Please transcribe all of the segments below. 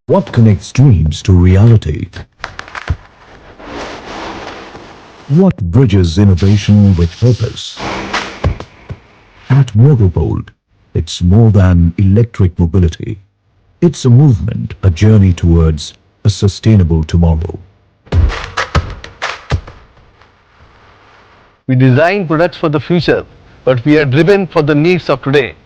What connects dreams to reality? What bridges innovation with purpose? At Motovolt, it's more than electric mobility. It's a movement, a journey towards a sustainable tomorrow. We design products for the future, but we are driven for the needs of today.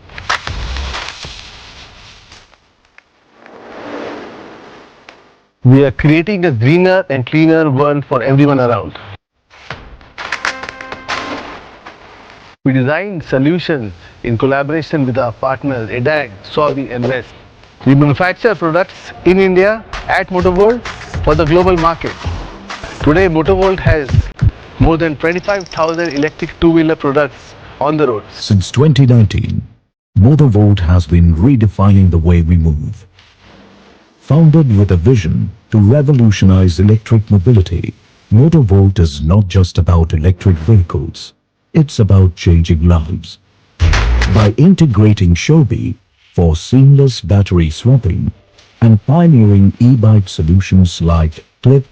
We are creating a greener and cleaner world for everyone around. We design solutions in collaboration with our partners EDAG, Saudi and West. We manufacture products in India at Motovolt for the global market. Today Motovolt has more than 25,000 electric two-wheeler products on the road. Since 2019, Motovolt has been redefining the way we move. Founded with a vision to revolutionize electric mobility, Motovolt is not just about electric vehicles. It's about changing lives. By integrating Shobi for seamless battery swapping and pioneering e-bike solutions like Clip,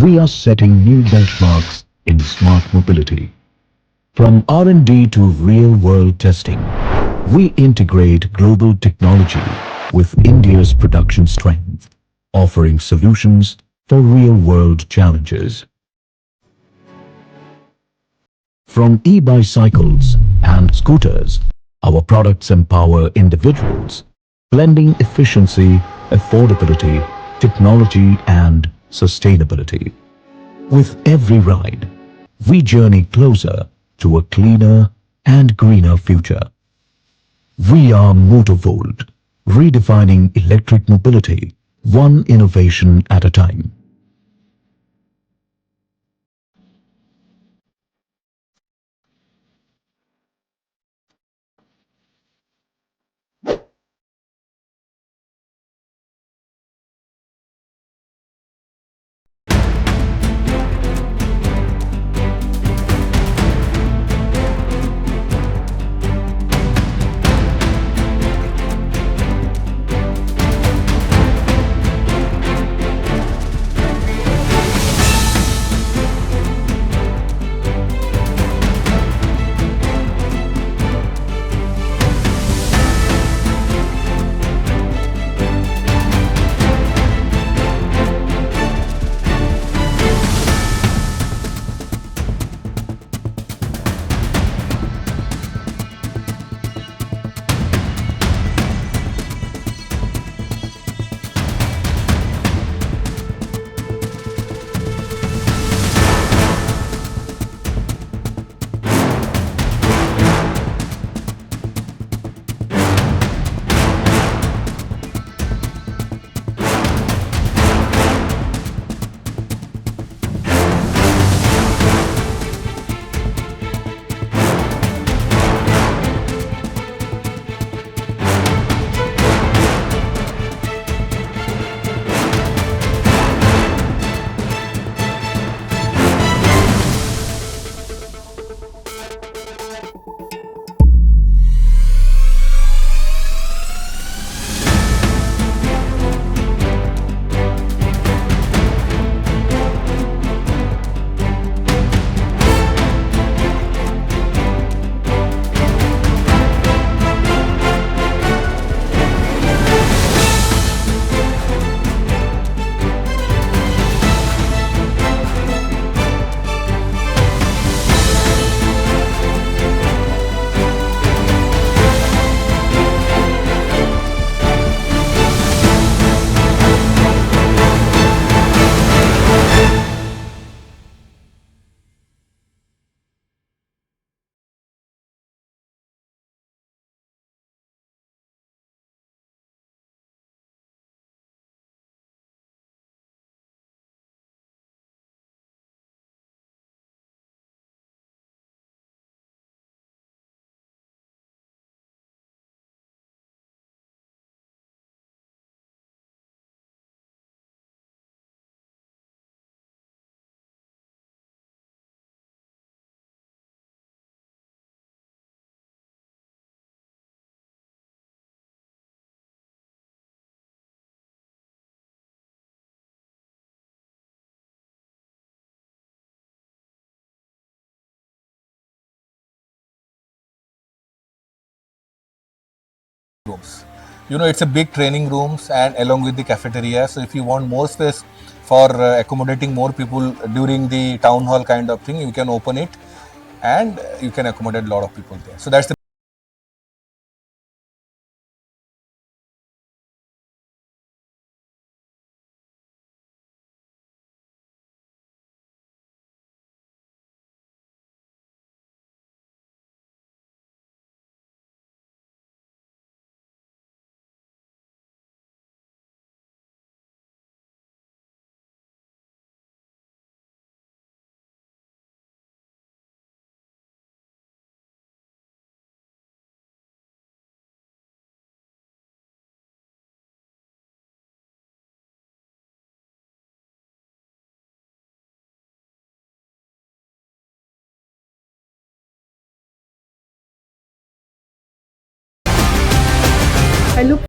we are setting new benchmarks in smart mobility. From R&D to real-world testing, we integrate global technology with India's production strength, offering solutions for real-world challenges. From e-bicycles and scooters, our products empower individuals, blending efficiency, affordability, technology, and sustainability. With every ride, we journey closer to a cleaner and greener future. We are Motovolt, redefining electric mobility, one innovation at a time. rooms. You know, it's a big training rooms and along with the cafeteria. So if you want more space for accommodating more people during the town hall kind of thing, you can open it and you can accommodate a lot of people there. So that's the I look